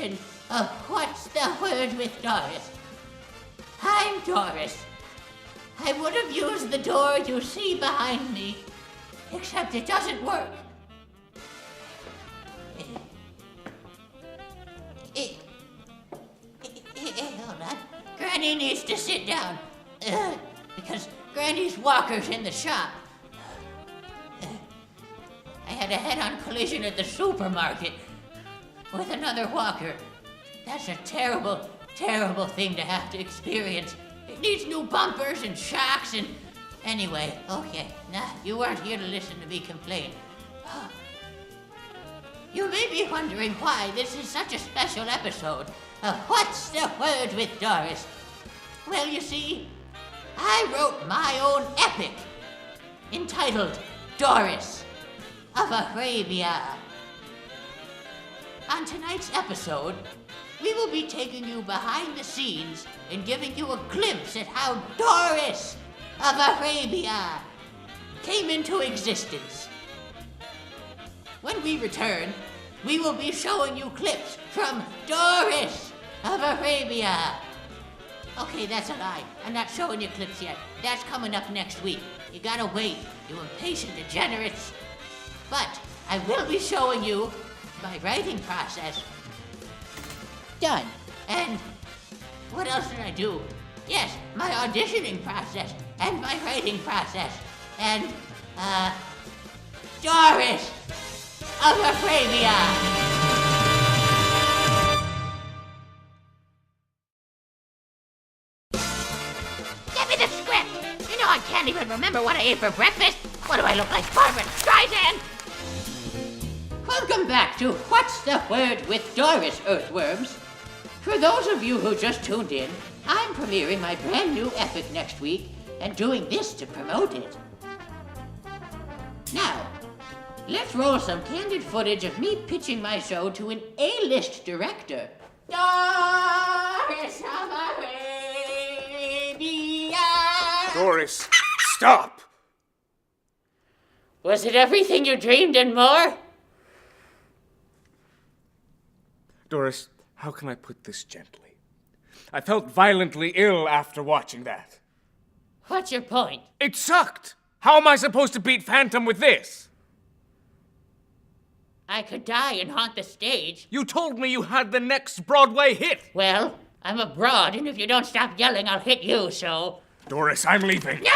edition of What's the Word with Doris. I'm Doris. I would have used the door you see behind me, except it doesn't work. Hold on. Granny needs to sit down, because Granny's walker's in the shop. I had a head-on collision at the supermarket with another walker. That's a terrible, terrible thing to have to experience. It needs new bumpers and shocks and... Anyway, okay, you weren't here to listen to me complain. You may be wondering why this is such a special episode of What's the Word with Doris. Well, you see, I wrote my own epic entitled Doris of Arabia. On tonight's episode, we will be taking you behind the scenes and giving you a glimpse at how Doris of Arabia came into existence. When we return, we will be showing you clips from Doris of Arabia. Okay, that's a lie. I'm not showing you clips yet. That's coming up next week. You gotta wait, you impatient degenerates. But I will be showing you my writing process. Done. And what else did I do? Yes, my auditioning process and my writing process. And, Doris of Arabia. Give me the script! You know I can't even remember what I ate for breakfast. What do I look like, Barbara Streisand? Welcome back to What's the Word with Doris, Earthworms. For those of you who just tuned in, I'm premiering my brand new epic next week and doing this to promote it. Now, let's roll some candid footage of me pitching my show to an A-list director. Doris of Arabia! Doris, stop! Was it everything you dreamed and more? Doris, how can I put this gently? I felt violently ill after watching that. What's your point? It sucked! How am I supposed to beat Phantom with this? I could die and haunt the stage. You told me you had the next Broadway hit! Well, I'm abroad, and if you don't stop yelling, I'll hit you, so... Doris, I'm leaving. No!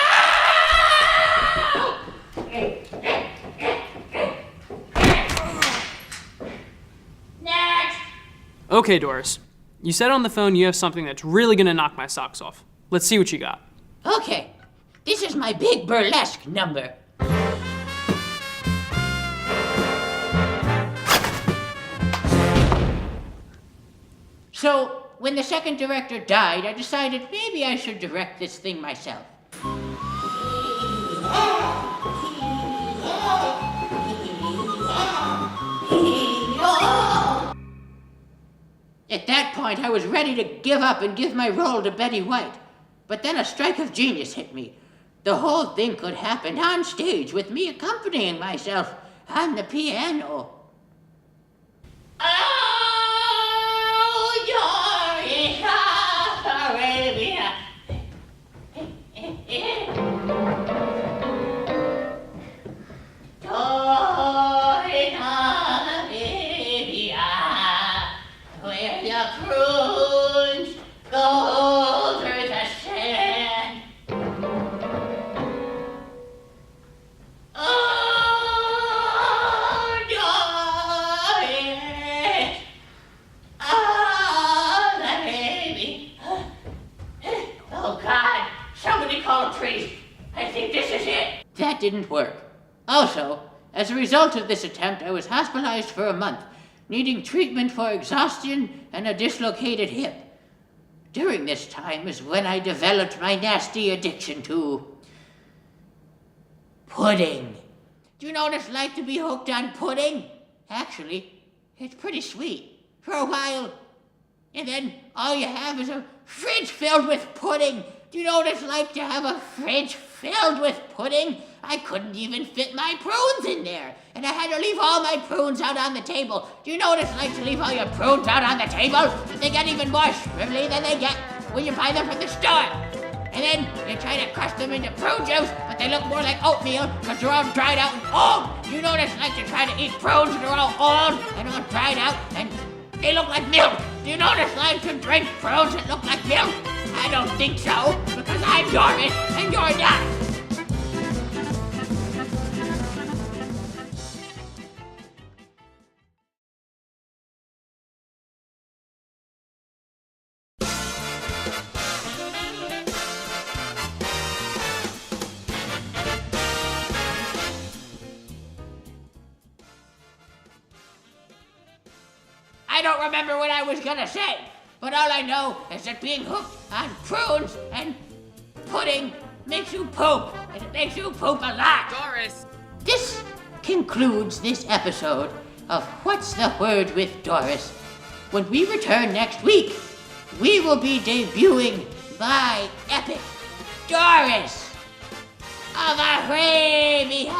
Next! Okay, Doris. You said on the phone you have something that's really gonna knock my socks off. Let's see what you got. Okay, this is my big burlesque number. So, when the second director died, I decided maybe I should direct this thing myself. At that point, I was ready to give up and give my role to Betty White. But then a strike of genius hit me. The whole thing could happen on stage with me accompanying myself on the piano. Oh, Doris of Arabia. Doris of Arabia, where the prunes go over the sand. Oh, Doris of Arabia. Oh, God, somebody call a priest. I think this is it. That didn't work. Also, as a result of this attempt, I was hospitalized for a month, needing treatment for exhaustion and a dislocated hip. During this time is when I developed my nasty addiction to pudding. Do you know what it's like to be hooked on pudding? Actually, it's pretty sweet. For a while, and then all you have is a fridge filled with pudding. Do you know what it's like to have a fridge filled with pudding? I couldn't even fit my prunes in there. And I had to leave all my prunes out on the table. Do you know what it's like to leave all your prunes out on the table? They get even more shrivelly than they get when you buy them from the store. And then you try to crush them into prune juice, but they look more like oatmeal because they're all dried out and old. You know what it's like to try to eat prunes and they're all old and all dried out and they look like milk. Do you know what it's like to drink prunes that look like milk? I don't think so, because I'm Doris and you're not. I don't remember what I was gonna say, but all I know is that being hooked on prunes and pudding makes you poop, and it makes you poop a lot. Doris! This concludes this episode of What's the Word with Doris. When we return next week, we will be debuting my epic Doris of Arabia.